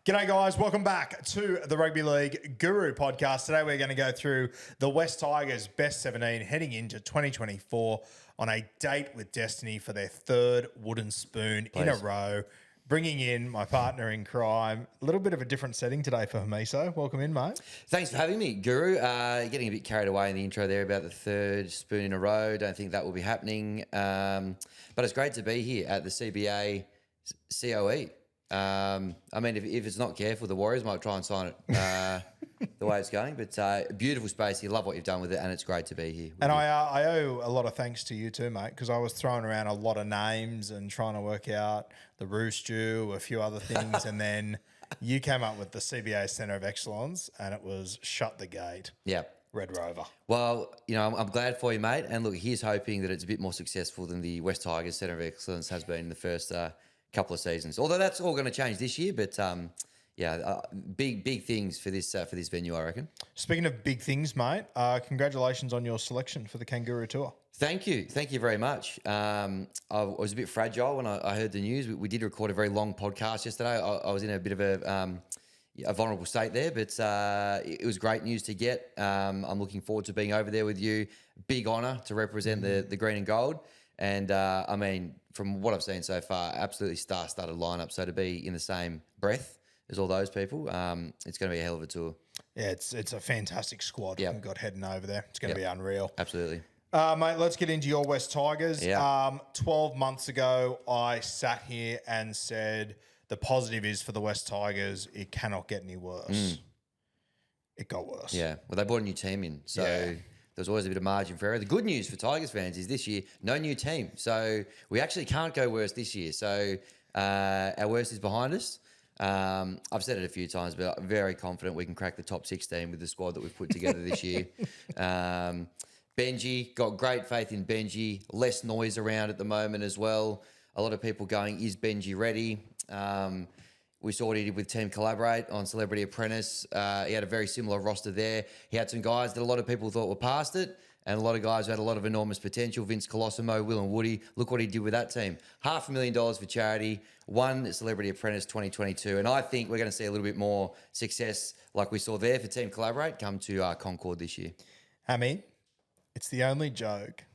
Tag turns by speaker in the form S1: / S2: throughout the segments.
S1: G'day guys, welcome back to the Rugby League Guru podcast. Today we're going to go through the West Tigers best 17 heading into 2024 on a date with destiny for their third wooden spoon in a row. Bringing in my partner in crime, a little bit of a different setting today for Hammy. Welcome in, mate.
S2: Thanks for having me, Guru. Getting a bit carried away in the intro there about the third spoon in a row. Don't think that will be happening. But it's great to be here at the CBA COE. I mean, if it's not careful, the Warriors might try and sign it the way it's going. But beautiful space here. Love what you've done with it, and it's great to be here.
S1: And I owe a lot of thanks to you too, mate, because I was throwing around a lot of names and trying to work out the Roost Stew, a few other things, and then you came up with the CBA Centre of Excellence, and it was Shut the Gate.
S2: Yeah.
S1: Red Rover.
S2: Well, you know, I'm glad for you, mate. And look, here's hoping that it's a bit more successful than the West Tigers Centre of Excellence has been in the first couple of seasons. Although that's all going to change this year, but big things for this venue, I reckon.
S1: Speaking of big things, mate, congratulations on your selection for the Kangaroo Tour.
S2: Thank you very much. I was a bit fragile when I heard the news. We did record a very long podcast yesterday. I was in a bit of a vulnerable state there, but it was great news to get. I'm looking forward to being over there with you. Big honour to represent the green and gold. And I mean, from what I've seen so far, absolutely star-studded lineup. So to be in the same breath as all those people, it's going to be a hell of a tour.
S1: Yeah, it's a fantastic squad we've got heading over there. It's going to be unreal.
S2: Absolutely.
S1: Mate, let's get into your West Tigers.
S2: Yeah.
S1: 12 months ago, I sat here and said the positive is for the West Tigers, it cannot get any worse. It got worse.
S2: Yeah. Well, they brought a new team in. So there's always a bit of margin for error. The good news for Tigers fans is this year, no new team. So we actually can't go worse this year. So our worst is behind us. I've said it a few times, but I'm very confident we can crack the top 16 with the squad that we've put together this year. Benji, got great faith in Benji. Less noise around at the moment as well. A lot of people going, is Benji ready? We saw what he did with Team Collaborate on Celebrity Apprentice. He had a very similar roster there. He had some guys that a lot of people thought were past it, and a lot of guys who had a lot of enormous potential. Vince Colosimo, Will and Woody. Look what he did with that team. $500,000 for charity, won Celebrity Apprentice 2022. And I think we're going to see a little bit more success like we saw there for Team Collaborate come to Concord this year.
S1: Hammy, it's the only joke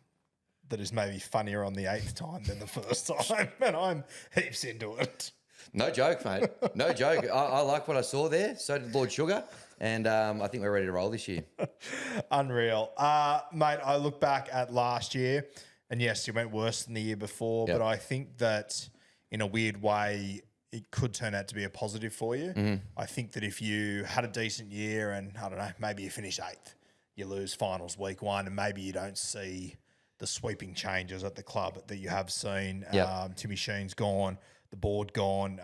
S1: that is maybe funnier on the 8th time than the first time, and I'm heaps into it.
S2: No joke, mate. No joke. I like what I saw there. So did Lord Sugar. And I think we're ready to roll this year.
S1: Unreal. Mate, I look back at last year, and yes, you went worse than the year before, but I think that in a weird way, it could turn out to be a positive for you. I think that if you had a decent year and, I don't know, maybe you finish 8th, you lose finals week 1, and maybe you don't see the sweeping changes at the club that you have seen. Timmy Sheen's gone. The board gone,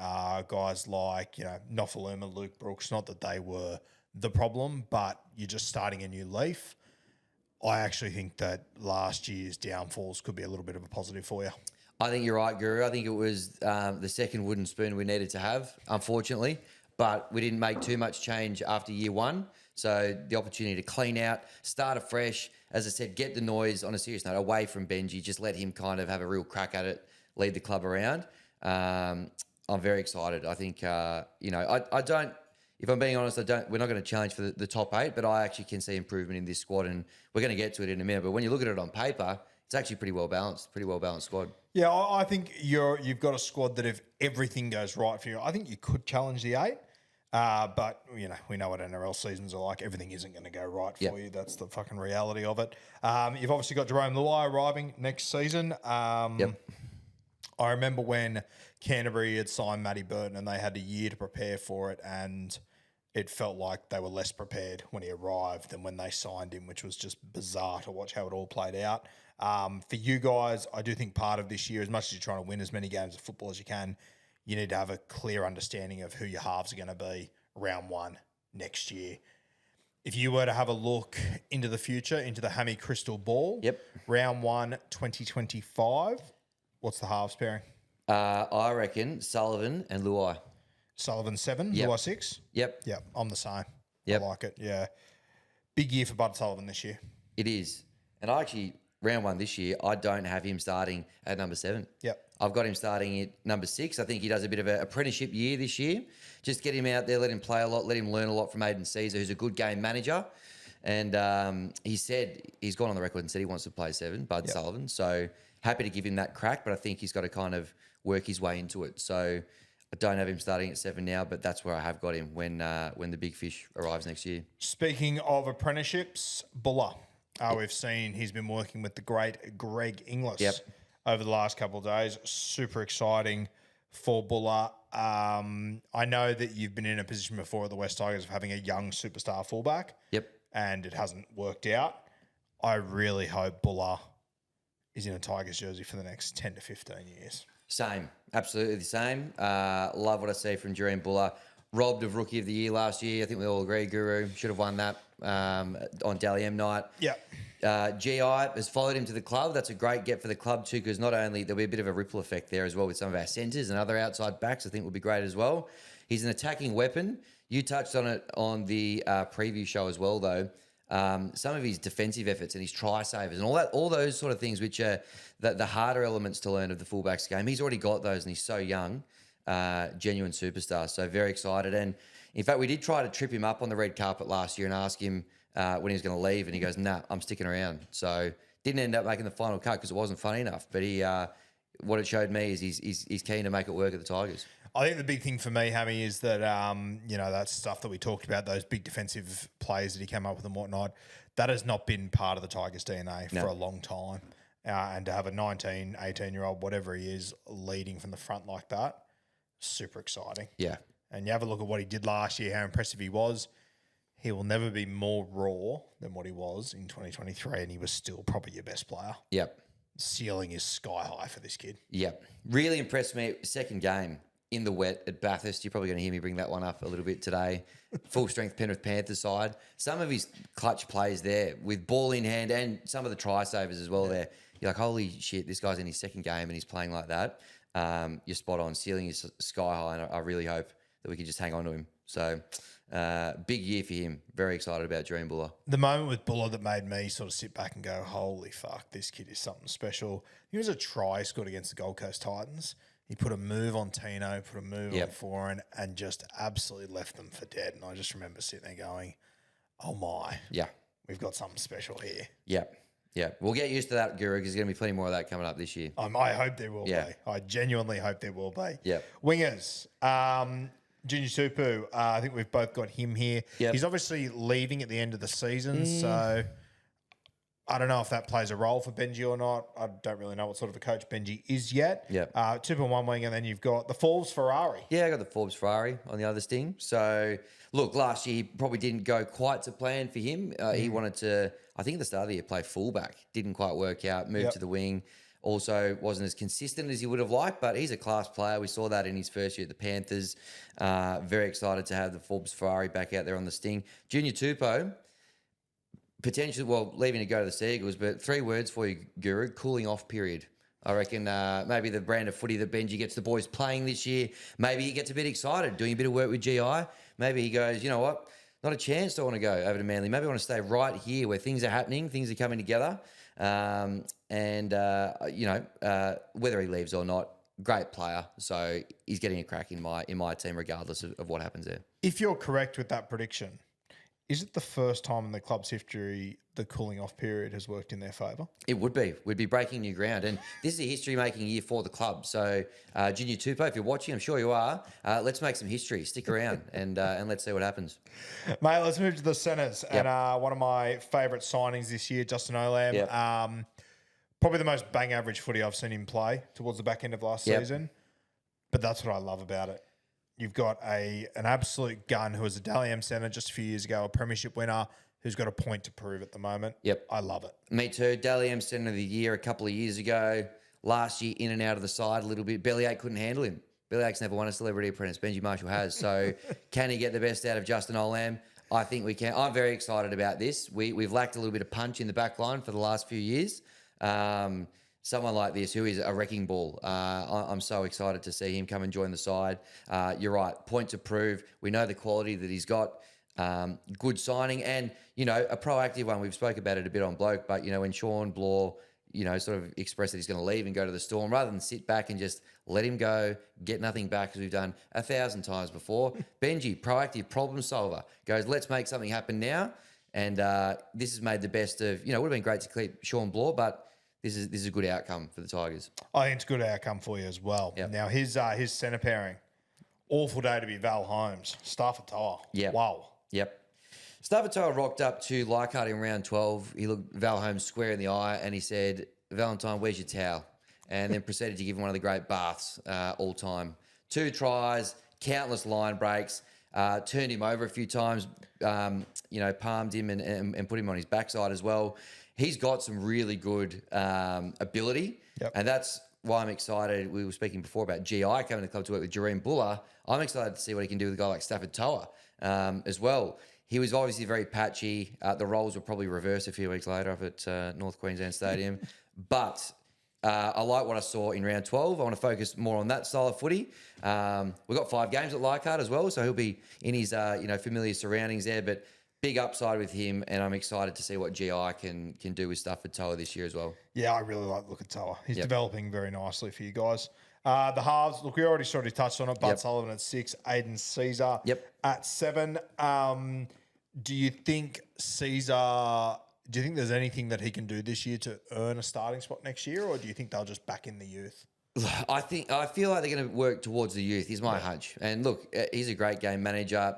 S1: guys like, Nofaluma, Luke Brooks, not that they were the problem, but you're just starting a new leaf. I actually think that last year's downfalls could be a little bit of a positive for you.
S2: I think you're right, Guru. I think it was the second wooden spoon we needed to have, unfortunately, but we didn't make too much change after year 1. So the opportunity to clean out, start afresh, as I said, get the noise on a serious note away from Benji, just let him kind of have a real crack at it, lead the club around. I'm very excited. I think, I don't, if I'm being honest, we're not going to challenge for the top 8, but I actually can see improvement in this squad, and we're going to get to it in a minute. But when you look at it on paper, it's actually pretty well balanced squad.
S1: Yeah, I think you've got a squad that if everything goes right for you, I think you could challenge the 8. But, we know what NRL seasons are like. Everything isn't going to go right for you. That's the fucking reality of it. You've obviously got Jerome Luai arriving next season. I remember when Canterbury had signed Matty Burton and they had a year to prepare for it, and it felt like they were less prepared when he arrived than when they signed him, which was just bizarre to watch how it all played out. For you guys, I do think part of this year, as much as you're trying to win as many games of football as you can, you need to have a clear understanding of who your halves are going to be round 1 next year. If you were to have a look into the future, into the Hammy crystal ball, round 1, 2025, what's the halves pairing?
S2: I reckon Sullivan and Luai.
S1: Sullivan 7, Luai 6?
S2: Yep.
S1: I'm the same.
S2: Yep.
S1: I like it, yeah. Big year for Bud Sullivan this year.
S2: It is. And I actually, round 1 this year, I don't have him starting at number 7.
S1: Yep.
S2: I've got him starting at number 6. I think he does a bit of an apprenticeship year this year. Just get him out there, let him play a lot, let him learn a lot from Aiden Caesar, who's a good game manager. And he said he's gone on the record and said he wants to play 7, Bud Sullivan. So happy to give him that crack, but I think he's got to kind of work his way into it. So I don't have him starting at 7 now, but that's where I have got him when the big fish arrives next year.
S1: Speaking of apprenticeships, Buller. We've seen he's been working with the great Greg Inglis over the last couple of days. Super exciting for Buller. I know that you've been in a position before at the West Tigers of having a young superstar fullback.
S2: Yep.
S1: And it hasn't worked out. I really hope Buller is in a Tigers jersey for the next 10 to 15 years.
S2: Same. Absolutely the same. Love what I see from Jureen Buller. Robbed of Rookie of the Year last year. I think we all agree, Guru should have won that on Dally M night.
S1: Yeah.
S2: GI has followed him to the club. That's a great get for the club too, because not only there'll be a bit of a ripple effect there as well with some of our centres and other outside backs. I think will be great as well. He's an attacking weapon. You touched on it on the preview show as well, though. Some of his defensive efforts and his try savers and all those sort of things, which are the harder elements to learn of the fullbacks game. He's already got those, and he's so young. Genuine superstar. So very excited. And in fact, we did try to trip him up on the red carpet last year and ask him when he was going to leave, and he goes, "Nah, I'm sticking around." So didn't end up making the final cut because it wasn't funny enough. But he, what it showed me is he's keen to make it work at the Tigers.
S1: I think the big thing for me, Hammy, is that, that stuff that we talked about, those big defensive plays that he came up with and whatnot, that has not been part of the Tigers' DNA for a long time. And to have a 19, 18-year-old, whatever he is, leading from the front like that, super exciting.
S2: Yeah.
S1: And you have a look at what he did last year, how impressive he was. He will never be more raw than what he was in 2023, and he was still probably your best player.
S2: Yep.
S1: Ceiling is sky high for this kid.
S2: Yep. Really impressed me. Second game in the wet at Bathurst. You're probably going to hear me bring that one up a little bit today. Full strength Penrith Panthers side. Some of his clutch plays there with ball in hand and some of the try savers as well there. You're like, holy shit, this guy's in his second game and he's playing like that. You're spot on. Ceiling is sky high, and I really hope that we can just hang on to him. So big year for him. Very excited about Dream Buller.
S1: The moment with Buller that made me sort of sit back and go, holy fuck, this kid is something special. He was a try scored against the Gold Coast Titans. He put a move on Tino, put a move on Foran, and just absolutely left them for dead. And I just remember sitting there going, oh my.
S2: Yeah.
S1: We've got something special here.
S2: Yeah. Yeah. We'll get used to that, Guru, because there's going to be plenty more of that coming up this year.
S1: I hope there will be. I genuinely hope there will be.
S2: Yeah.
S1: Wingers. Junior Tupu, I think we've both got him here.
S2: Yep.
S1: He's obviously leaving at the end of the season, so I don't know if that plays a role for Benji or not. I don't really know what sort of a coach Benji is yet.
S2: Yep.
S1: Tupu on one wing, and then you've got the Forbes Ferrari.
S2: Yeah, I got the Forbes Ferrari on the other sting. So, look, last year he probably didn't go quite to plan for him. He wanted to, I think at the start of the year, play fullback. Didn't quite work out. Moved to the wing. Also wasn't as consistent as he would have liked, but he's a class player. We saw that in his first year at the Panthers. Very excited to have the Forbes Ferrari back out there on the sting. Junior Tupou, potentially, well, leaving to go to the Seagulls, but 3 words for you, Guru: cooling off period. I reckon maybe the brand of footy that Benji gets the boys playing this year, maybe he gets a bit excited, doing a bit of work with GI. Maybe he goes, you know what, not a chance I want to go over to Manly. Maybe I want to stay right here where things are happening, things are coming together. Whether he leaves or not, great player. So he's getting a crack in my team regardless of what happens there.
S1: If you're correct with that prediction, is it the first time in the club's history the cooling off period has worked in their favour?
S2: It would be. We'd be breaking new ground. And this is a history-making year for the club. So, Junior Tupou, if you're watching, I'm sure you are, let's make some history. Stick around and let's see what happens.
S1: Mate, let's move to the centres.
S2: Yep.
S1: And one of my favourite signings this year, Justin Olam.
S2: Yep.
S1: Probably the most bang average footy I've seen him play towards the back end of last season. But that's what I love about it. You've got an absolute gun who was a Dally M centre just a few years ago, a premiership winner, who's got a point to prove at the moment.
S2: Yep.
S1: I love it.
S2: Me too. Dally M centre of the year a couple of years ago. Last year, in and out of the side a little bit. Bellyache couldn't handle him. Bellyache's never won a Celebrity Apprentice. Benji Marshall has. So can he get the best out of Justin Olam? I think we can. I'm very excited about this. We've lacked a little bit of punch in the back line for the last few years. Someone like this who is a wrecking ball. I'm so excited to see him come and join the side. You're right. Point to prove. We know the quality that he's got. Good signing and, a proactive one. We've spoke about it a bit on Bloke, but, when Sean Bloor, sort of express that he's going to leave and go to the Storm rather than sit back and just let him go, get nothing back, as we've done 1,000 times before. Benji, proactive problem solver, goes, let's make something happen now. And this has made the best of, it would have been great to keep Sean Bloor, but this is a good outcome for the Tigers.
S1: I think it's a good outcome for you as well.
S2: Yep.
S1: Now, his centre pairing, awful day to be Val Holmes, Stafford Toa.
S2: Yep.
S1: Wow.
S2: Yep. Stafford Toa rocked up to Leichhardt in round 12. He looked Val Holmes square in the eye and he said, Valentine, where's your towel? And then proceeded to give him one of the great baths all time. 2 tries, countless line breaks, turned him over a few times, palmed him and put him on his backside as well. He's got some really good ability, and that's why I'm excited. We were speaking before about GI coming to the club to work with Jareem Buller. I'm excited to see what he can do with a guy like Stafford Toa as well. He was obviously very patchy. The roles were probably reversed a few weeks later up at North Queensland Stadium. But I like what I saw in round 12. I want to focus more on that style of footy. We've got 5 games at Leichhardt as well, so he'll be in his familiar surroundings there. But big upside with him, and I'm excited to see what GI can do with Stafford Toa this year as well.
S1: Yeah, I really like the look at Toa. He's developing very nicely for you guys. The halves, look, we already sort of touched on it. Bud Sullivan at 6, Aiden Caesar at 7. Do you think there's anything that he can do this year to earn a starting spot next year, or do you think they'll just back in the youth?
S2: I feel like they're going to work towards the youth. Is my hunch. And look, he's a great game manager,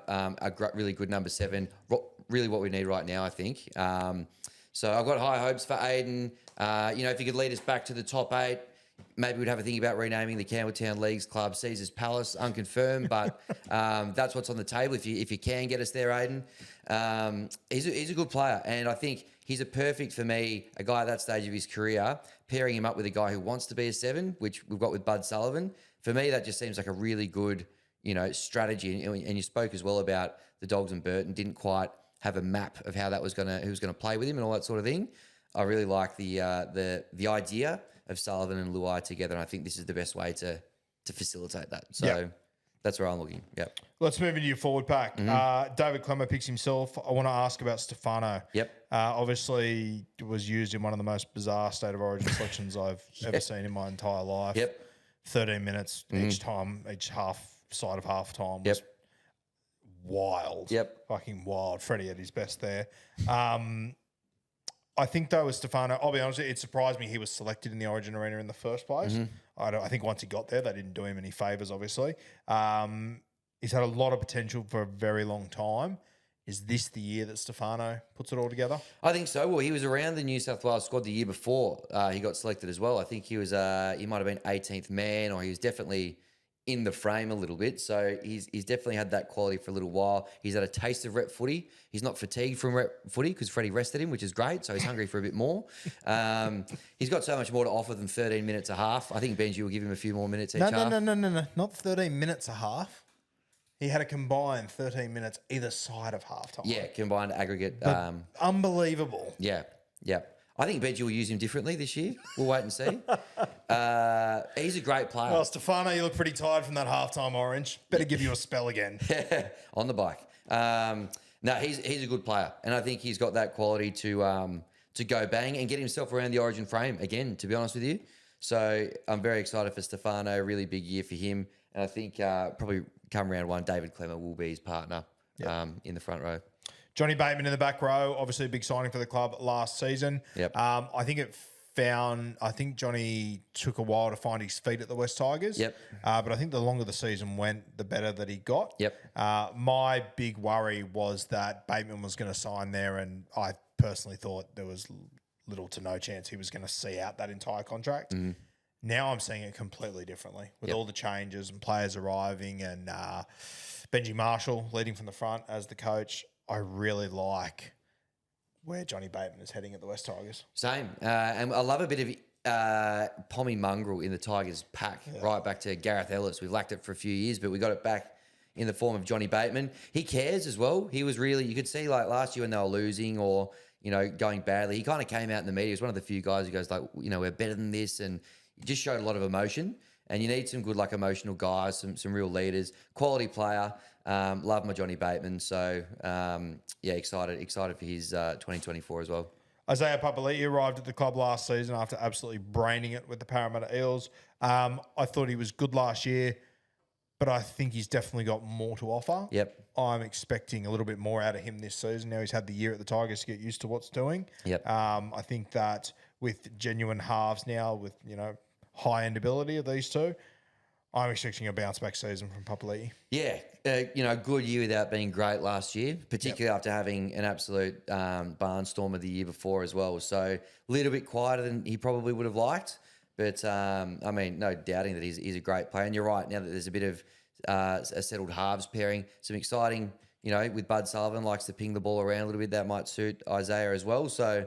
S2: really good number 7. Really, what we need right now, I think. So I've got high hopes for Aiden. If he could lead us back to the top 8, maybe we'd have a think about renaming the Campbelltown Leagues Club Caesar's Palace, unconfirmed, but that's what's on the table. If you can get us there, Aiden, he's a good player, and I think he's a perfect for me, a guy at that stage of his career, pairing him up with a guy who wants to be a 7, which we've got with Bud Sullivan. For me, that just seems like a really good, strategy. And you spoke as well about the Dogs and Burton didn't quite have a map of how who's going to play with him and all that sort of thing. I really like the idea of Sullivan and Luai together, and I think this is the best way to facilitate that. So that's where I'm looking. Yep.
S1: Let's move into your forward pack. David Clemmer picks himself. I want to ask about Stefano.
S2: Yep.
S1: Obviously, was used in one of the most bizarre State of Origin selections I've ever seen in my entire life.
S2: Yep.
S1: 13 minutes each time, each side of half time was wild.
S2: Yep.
S1: Fucking wild. Freddie at his best there. I think, though, with Stefano, I'll be honest, it surprised me he was selected in the Origin Arena in the first place. I think once he got there, they didn't do him any favours, obviously. He's had a lot of potential for a very long time. Is this the year that Stefano puts it all together?
S2: I think so. Well, he was around the New South Wales squad the year before he got selected as well. I think he was he might have been 18th man, or he was definitely in the frame a little bit. So he's definitely had that quality for a little while. He's had a taste of rep footy. He's not fatigued from rep footy because Freddie rested him, which is great. So he's hungry for a bit more. He's got so much more to offer than 13 minutes a half. I think Benji will give him a few more minutes each half.
S1: No. Not 13 minutes a half. He had a combined 13 minutes either side of halftime.
S2: Yeah, combined aggregate.
S1: Unbelievable.
S2: Yeah. I think Benji will use him differently this year. We'll wait and see. He's a great player.
S1: Well, Stefano, you look pretty tired from that halftime orange. Better give you a spell again.
S2: On the bike. No, he's a good player, and I think he's got that quality to go bang and get himself around the Origin frame again, to be honest with you. So I'm very excited for Stefano. Really big year for him. And I think probably come round 1, David Clemmer will be his partner in the front row.
S1: Johnny Bateman in the back row, obviously a big signing for the club last season.
S2: Yep.
S1: I think Johnny took a while to find his feet at the West Tigers.
S2: Yep.
S1: But I think the longer the season went, the better that he got.
S2: Yep.
S1: My big worry was that Bateman was going to sign there, and I personally thought there was little to no chance he was going to see out that entire contract. Now I'm seeing it completely differently with all the changes and players arriving and Benji Marshall leading from the front as the coach. I really like where Johnny Bateman is heading at the West Tigers.
S2: Same. And I love a bit of Pommy mongrel in the Tigers pack, right back to Gareth Ellis. We've lacked it for a few years, but we got it back in the form of Johnny Bateman. He cares as well. He was really, you could see like last year when they were losing or, going badly, he kind of came out in the media. He was one of the few guys who goes like, we're better than this, and he just showed a lot of emotion. And you need some good, like, emotional guys, some real leaders, quality player. Love my Johnny Bateman. So, excited for his 2024 as well.
S1: Isaiah Papali'i arrived at the club last season after absolutely braining it with the Parramatta Eels. I thought he was good last year, but I think he's definitely got more to offer.
S2: Yep.
S1: I'm expecting a little bit more out of him this season. Now he's had the year at the Tigers to get used to what's doing.
S2: Yep.
S1: I think that with genuine halves now, with high end ability of these two, I'm expecting a bounce back season from Papali'i.
S2: Yeah, good year without being great last year, particularly after having an absolute barnstorm of the year before as well. So a little bit quieter than he probably would have liked. But, no doubting that he's a great player. And you're right, now that there's a bit of a settled halves pairing, some exciting, with Bud Sullivan, likes to ping the ball around a little bit. That might suit Isaiah as well. So,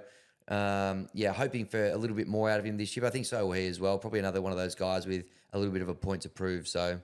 S2: hoping for a little bit more out of him this year. But I think so will he as well. Probably another one of those guys with a little bit of a point to prove. So,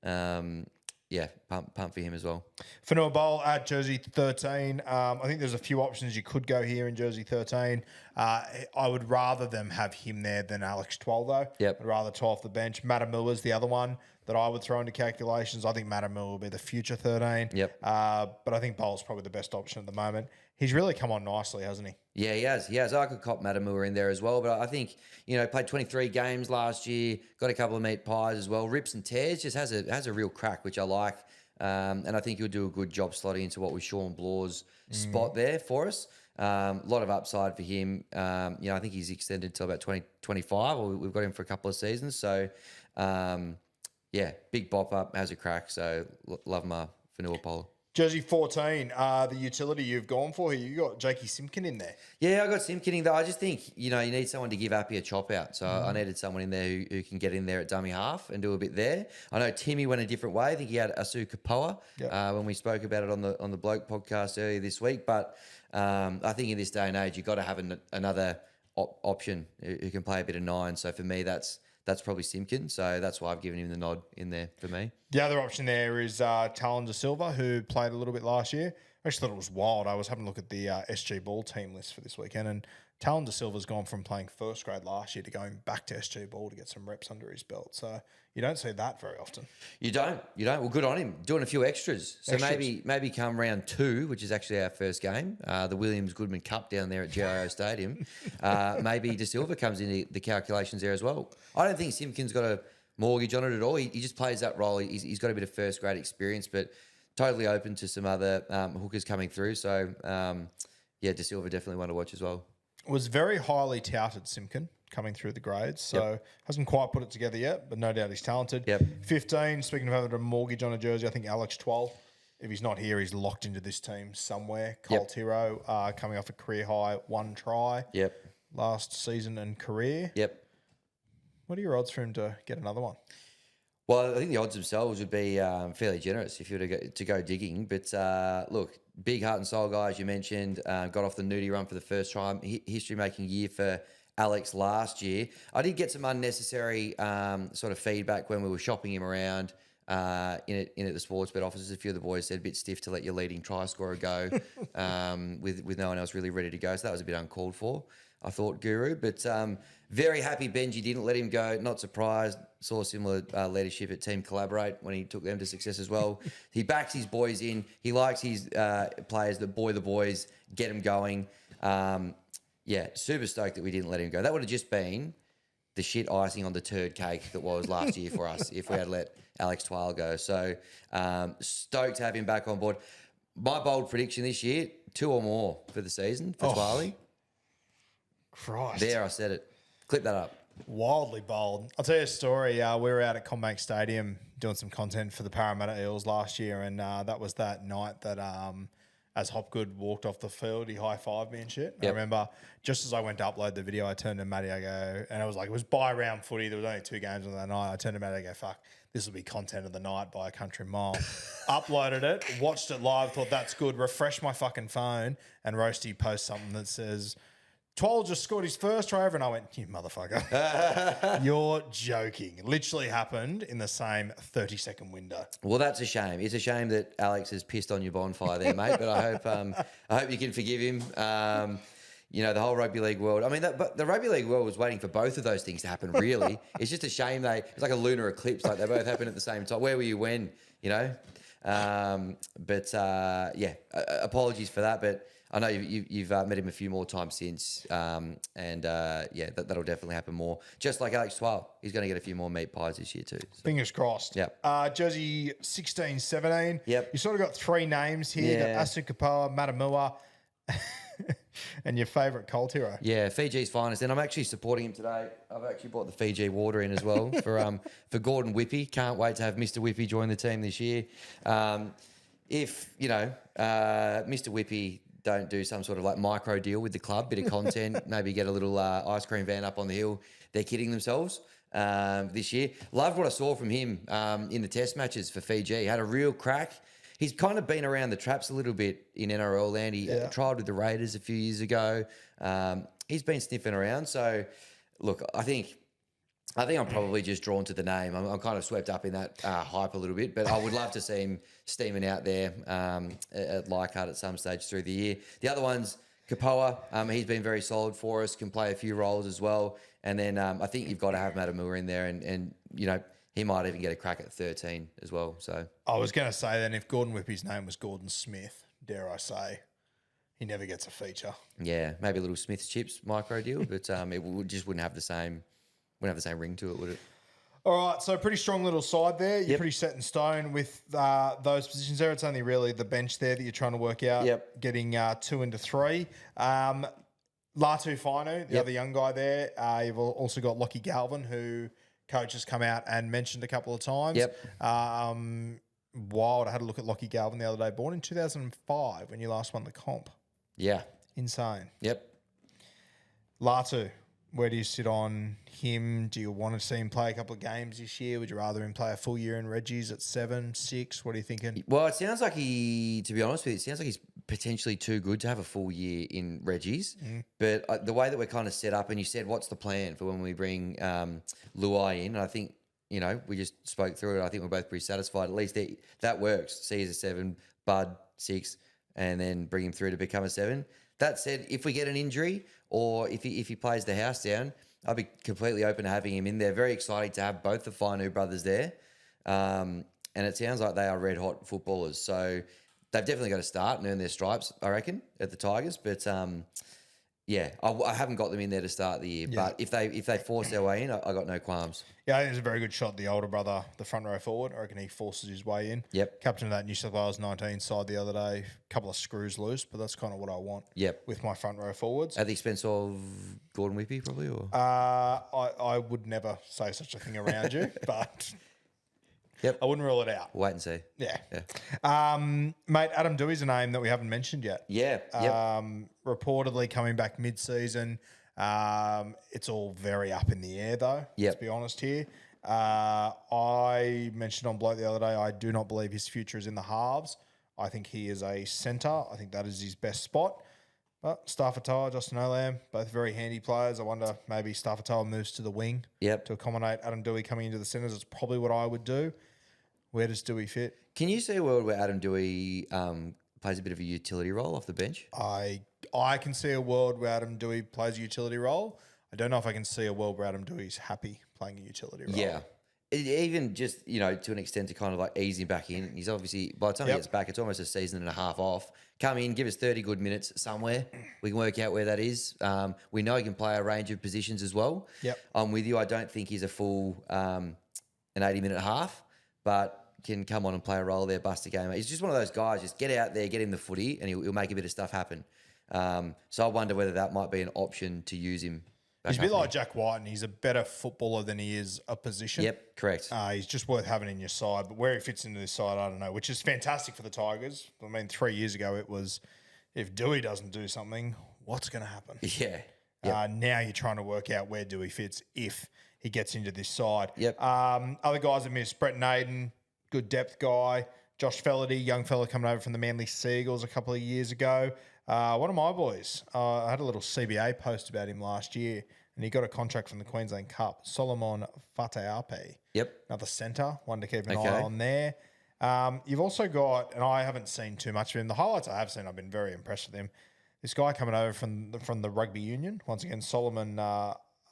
S2: pump for him as well.
S1: Fanua Bowl at jersey 13. I think there's a few options you could go here in jersey 13. I would rather them have him there than Alex Twal, though.
S2: Yep.
S1: I'd rather Twal off the bench. Matamula's the other one that I would throw into calculations. I think Matamula will be the future 13.
S2: Yep.
S1: But I think Bowl's probably the best option at the moment. He's really come on nicely, hasn't he?
S2: Yeah, he has. I could cop Matamula in there as well. But I think, played 23 games last year, got a couple of meat pies as well. Rips and tears, just has a real crack, which I like. And I think he'll do a good job slotting into what was Sean Blaw's spot there for us. A lot of upside for him. I think he's extended till about 2025, or we've got him for a couple of seasons. So, big bop up, has a crack. So, love my Fanua Polo.
S1: Jersey 14, the utility you've gone for here. You got Jakey Simpkin in there.
S2: Yeah, I got Simpkin in there. I just think, you need someone to give Appy a chop out. So I needed someone in there who can get in there at dummy half and do a bit there. I know Timmy went a different way. I think he had Asu Kapoa when we spoke about it on the Bloke podcast earlier this week. But I think in this day and age, you've got to have another option who can play a bit of 9. So for me, that's probably Simpkin. So that's why I've given him the nod in there for me.
S1: The other option there is Talon De Silva, who played a little bit last year. I actually thought it was wild. I was having a look at the SG Ball team list for this weekend, and Talon De Silva's gone from playing first grade last year to going back to SG Ball to get some reps under his belt. So you don't see that very often. You don't.
S2: Well, good on him. Doing a few extras. So maybe come round 2, which is actually our first game, the Williams Goodman Cup down there at GIO Stadium. Maybe De Silva comes into the calculations there as well. I don't think Simpkin's got a mortgage on it at all. He just plays that role. He's got a bit of first grade experience, but totally open to some other hookers coming through. So, De Silva definitely one to watch as well.
S1: Was very highly touted, Simpkin, coming through the grades. So hasn't quite put it together yet, but no doubt he's talented. 15, speaking of having a mortgage on a jersey, I think Alex Twal, if he's not here, he's locked into this team somewhere. Colt Hero coming off a career high 1 try last season and career. What are your odds for him to get another one?
S2: Well, I think the odds themselves would be fairly generous if you were to go digging. But look, big heart and soul guy, as you mentioned, got off the nudie run for the first time. History-making year for Alex last year. I did get some unnecessary sort of feedback when we were shopping him around in at the Sportsbet offices. A few of the boys said a bit stiff to let your leading try scorer go with no one else really ready to go. So that was a bit uncalled for, I thought, Guru. But very happy Benji didn't let him go. Not surprised. Saw similar leadership at Team Collaborate when he took them to success as well. He backs his boys in. He likes his players that buoy the boys, get them going. Super stoked that we didn't let him go. That would have just been the shit icing on the turd cake that was last year for us if we had let Alex Twal go. So stoked to have him back on board. My bold prediction this year, 2 or more for the season for Twali.
S1: Christ.
S2: There, I said it. Clip that up.
S1: Wildly bold. I'll tell you a story. We were out at Combank Stadium doing some content for the Parramatta Eels last year, and that was that night that as Hopgood walked off the field, he high-fived me and shit. I remember just as I went to upload the video, I turned to Matty, I go, and it was by-round footy. There was only 2 games on that night. I turned to Matty, I go, fuck, this will be content of the night by a country mile. Uploaded it, watched it live, thought that's good, refreshed my fucking phone, and Roasty posts something that says, Twal just scored his first try ever, and I went, you motherfucker. You're joking. Literally happened in the same 30-second window.
S2: Well, that's a shame. It's a shame that Alex has pissed on your bonfire there, mate, but I hope you can forgive him. The whole rugby league world. I mean, but the rugby league world was waiting for both of those things to happen, really. It's just a shame it's like a lunar eclipse, like they both happened at the same time. Where were you when, Apologies for that, but I know you've met him a few more times since, that'll definitely happen more. Just like Alex Twal, he's going to get a few more meat pies this year too. So.
S1: Fingers crossed.
S2: Yep.
S1: Jersey 16, 17.
S2: Yep.
S1: You sort of got three names here. You got Asu Kapoa, Matamua, and your favourite Colt hero.
S2: Yeah, Fiji's finest. And I'm actually supporting him today. I've actually brought the Fiji water in as well for Gordon Whippy. Can't wait to have Mr. Whippy join the team this year. If, Mr. Whippy don't do some sort of like micro deal with the club, bit of content, maybe get a little ice cream van up on the hill, they're kidding themselves this year. Loved what I saw from him in the test matches for Fiji. He had a real crack. He's kind of been around the traps a little bit in NRL land. He tried with the Raiders a few years ago. He's been sniffing around. So, look, I think I'm probably just drawn to the name. I'm kind of swept up in that hype a little bit, but I would love to see him steaming out there at Leichhardt at some stage through the year. The other one's Kapoa. He's been very solid for us, can play a few roles as well. And then I think you've got to have Matamua in there and he might even get a crack at 13 as well. So
S1: I was going to say then if Gordon Whippy's name was Gordon Smith, dare I say, he never gets a feature.
S2: Yeah, maybe a little Smith's Chips micro deal, but just wouldn't have the same ring to it, would it?
S1: All right, so pretty strong little side there. You're pretty set in stone with those positions there. It's only really the bench there that you're trying to work out.
S2: Yep.
S1: Getting 2 into 3. Latu Fainu, the other young guy there. You've also got Lockie Galvin, who coach has come out and mentioned a couple of times.
S2: Yep.
S1: Wild. I had a look at Lockie Galvin the other day. Born in 2005 when you last won the comp.
S2: Yeah.
S1: Insane.
S2: Yep.
S1: Latu, where do you sit on him? Do you want to see him play a couple of games this year? Would you rather him play a full year in Reggie's at 7, 6? What are you thinking?
S2: Well, it sounds like to be honest with you, it sounds like he's potentially too good to have a full year in Reggie's. But the way that we're kind of set up, and you said, what's the plan for when we bring Throuigh in? And I think, we just spoke through it. I think we're both pretty satisfied. At least that works. See as a 7, Bud 6, and then bring him through to become a 7. That said, if we get an injury or if he plays the house down, I'll be completely open to having him in there. Very exciting to have both the Fainu brothers there. And it sounds like they are red hot footballers. So they've definitely got to start and earn their stripes, I reckon, at the Tigers. But I haven't got them in there to start the year. But if they force their way in, I got no qualms.
S1: Yeah, I think it's a very good shot. The older brother, the front row forward, I reckon he forces his way in.
S2: Yep.
S1: Captain of that New South Wales 19 side the other day, a couple of screws loose, but that's kind of what I want.
S2: Yep.
S1: With my front row forwards.
S2: At the expense of Gordon Whippy, probably, or
S1: I would never say such a thing around you, but I wouldn't rule it out.
S2: We'll wait and see.
S1: Yeah. Mate, Adam Dewey's a name that we haven't mentioned yet.
S2: Yeah.
S1: Reportedly coming back mid-season. It's all very up in the air, though. Let's be honest here. I mentioned on Bloke the other day, I do not believe his future is in the halves. I think he is a centre. I think that is his best spot. But Staffatoa, Justin Olam, both very handy players. I wonder maybe Staffatoa moves to the wing to accommodate Adam Dewey coming into the centres. It's probably what I would do. Where does Dewey fit?
S2: Can you see a world where Adam Dewey plays a bit of a utility role off the bench?
S1: I can see a world where Adam Dewey plays a utility role. I don't know if I can see a world where Adam Dewey's happy playing a utility role.
S2: Yeah. Even just, to an extent to kind of like ease him back in. He's obviously, by the time he gets back, it's almost a season and a half off. Come in, give us 30 good minutes somewhere. We can work out where that is. We know he can play a range of positions as well.
S1: Yep.
S2: I'm with you. I don't think he's a full an 80-minute half, but can come on and play a role there, bust a game. He's just one of those guys, just get out there, get him the footy, and he'll make a bit of stuff happen. So I wonder whether that might be an option to use him.
S1: He's a bit like Jack White, and he's a better footballer than he is a position.
S2: Yep, correct.
S1: He's just worth having in your side. But where he fits into this side, I don't know, which is fantastic for the Tigers. I mean, 3 years ago it was, if Dewey doesn't do something, what's going to happen?
S2: Yeah.
S1: Now you're trying to work out where Dewey fits if he gets into this side.
S2: Yep.
S1: Other guys I missed, Brett Naden, good depth guy. Josh Felaherty, young fella coming over from the Manly Seagulls a couple of years ago. One of my boys, I had a little CBA post about him last year, and he got a contract from the Queensland Cup. Solomon Fatayape.
S2: Yep.
S1: Another centre, one to keep an eye on there. You've also got, and I haven't seen too much of him. The highlights I have seen, I've been very impressed with him. This guy coming over from the rugby union. Once again, Solomon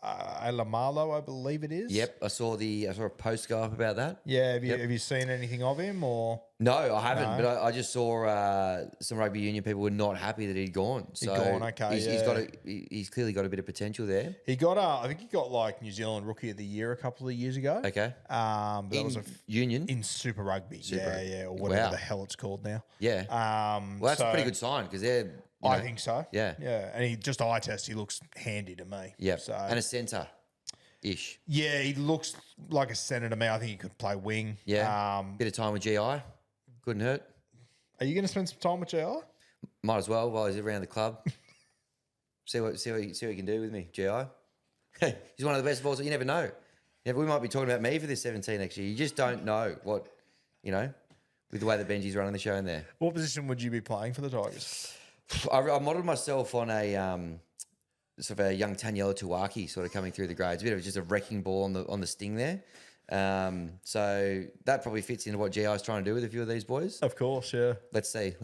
S1: Alamalo, I believe it is.
S2: Yep, I saw a post go up about that.
S1: Yeah, have you seen anything of him or?
S2: No, I haven't.
S1: No.
S2: But I just saw some rugby union people were not happy that he'd gone. So
S1: He'd gone, okay,
S2: he's clearly got a bit of potential there.
S1: He got I think he got like New Zealand Rookie of the Year a couple of years ago.
S2: Okay.
S1: But that was
S2: union
S1: in Super Rugby.
S2: Super.
S1: Yeah, or whatever
S2: Wow.
S1: the hell it's called now.
S2: Yeah. Well, that's a pretty good sign because they're.
S1: I think so.
S2: Yeah.
S1: Yeah, and he just eye test. He looks handy to me.
S2: Yeah.
S1: So
S2: And a centre ish.
S1: yeah, he looks like a centre to me. I think he could play wing.
S2: Yeah. Bit of time with GI. Couldn't hurt.
S1: Are you going to spend some time with GI?
S2: Might as well while he's around the club. see what he can do with me, GI. He's one of the best balls. You never know. We might be talking about me for this 17 next year. You just don't know what, with the way that Benji's running the show in there.
S1: What position would you be playing for the Tigers?
S2: I modelled myself on a sort of a young Taniela Tuwaki sort of coming through the grades. A bit of just a wrecking ball on the sting there. So that probably fits into what GI's trying to do with a few of these boys.
S1: Of course, yeah.
S2: Let's see.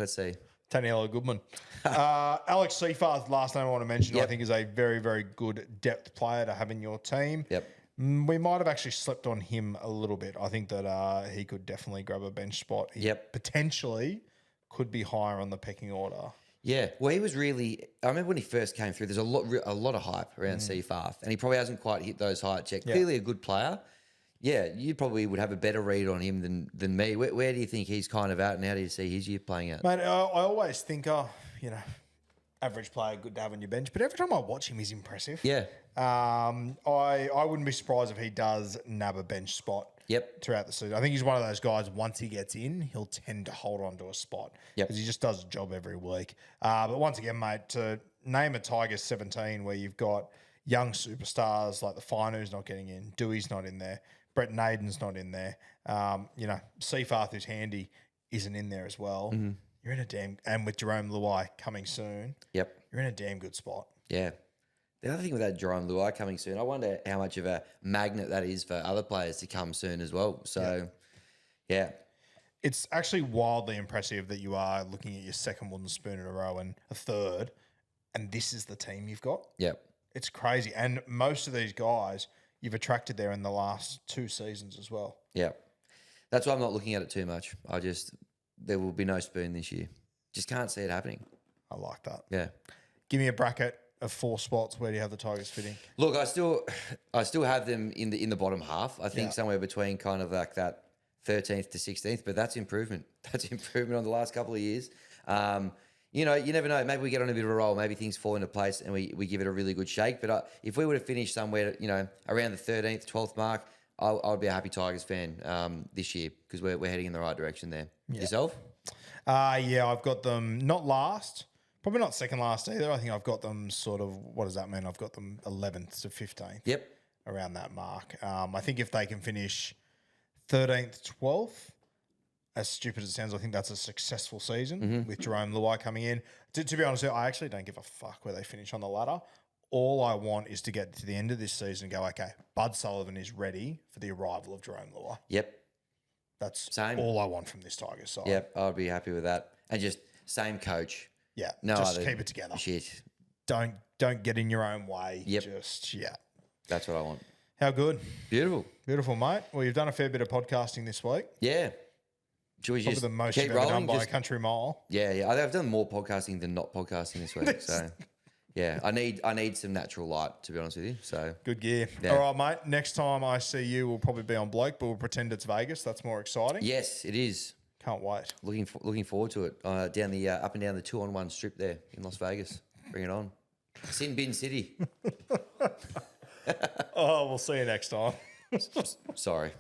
S1: Taniela Goodman. Alex Seyfarth, last name I want to mention,
S2: Yep.
S1: I think is a very, very good depth player to have in your team.
S2: Yep.
S1: We might have actually slept on him a little bit. I think that he could definitely grab a bench spot. He potentially could be higher on the pecking order.
S2: Yeah, well, he was really. I remember when he first came through. There's a lot of hype around Seyfarth, and he probably hasn't quite hit those heights yet. Clearly, a good player. Yeah, you probably would have a better read on him than me. Where do you think he's kind of at, and how do you see his year playing out?
S1: Mate, I always think, average player, good to have on your bench. But every time I watch him, he's impressive.
S2: Yeah.
S1: I wouldn't be surprised if he does nab a bench spot.
S2: Yep.
S1: Throughout the season, I think he's one of those guys. Once he gets in, he'll tend to hold on to a spot.
S2: Yep.
S1: Because he just does a job every week. But once again, mate, to name a Tigers 17 where you've got young superstars like the Finu's not getting in, Dewey's not in there, Brett Naden's not in there. Seyfarth, who's handy, isn't in there as well. Mm-hmm. You're in and with Jerome Luai coming soon.
S2: Yep.
S1: You're in a damn good spot.
S2: Yeah. The other thing with that Jerome Luai coming soon, I wonder how much of a magnet that is for other players to come soon as well. So, yeah.
S1: It's actually wildly impressive that you are looking at your second wooden spoon in a row and a third, and this is the team you've got.
S2: Yep.
S1: It's crazy. And most of these guys you've attracted there in the last 2 seasons as well.
S2: Yeah. That's why I'm not looking at it too much. There will be no spoon this year. Just can't see it happening.
S1: I like that.
S2: Yeah.
S1: Give me a bracket of 4 spots. Where do you have the Tigers fitting?
S2: Look, I still have them in the bottom half. I think somewhere between kind of like that 13th to 16th, but that's improvement. That's improvement on the last couple of years. You never know. Maybe we get on a bit of a roll. Maybe things fall into place and we give it a really good shake. But if we were to finish somewhere, around the 13th, 12th mark, I would be a happy Tigers fan this year because we're heading in the right direction there. Yeah. Yourself?
S1: I've got them not last. Probably not second last either. I think I've got them sort of, what does that mean? I've got them 11th to 15th.
S2: Yep.
S1: Around that mark. I think if they can finish 13th, 12th, as stupid as it sounds, I think that's a successful season with Jerome Luai coming in. To be honest, I actually don't give a fuck where they finish on the ladder. All I want is to get to the end of this season and go, okay, Bud Sullivan is ready for the arrival of Jerome Luai.
S2: Yep.
S1: That's
S2: same.
S1: All I want from this Tigers side.
S2: Yep, I'd be happy with that. And just same coach.
S1: Yeah,
S2: no
S1: just
S2: other
S1: keep it together.
S2: Shit.
S1: Don't get in your own way.
S2: Yep. That's what I want.
S1: How good.
S2: Beautiful,
S1: mate. Well, you've done a fair bit of podcasting this week.
S2: Yeah. Should we
S1: Probably
S2: just
S1: the most
S2: keep
S1: you've ever
S2: rolling?
S1: done by a country mile.
S2: Yeah. I've done more podcasting than not podcasting this week. So, yeah, I need some natural light, to be honest with you. So
S1: good gear.
S2: Yeah.
S1: All right, mate. Next time I see you, we'll probably be on Bloke, but we'll pretend it's Vegas. That's more exciting.
S2: Yes, it is.
S1: Can't wait.
S2: Looking forward to it. Down the up and down the 2-on-1 strip there in Las Vegas. Bring it on. Sin Bin City.
S1: Oh, we'll see you next time.
S2: Sorry.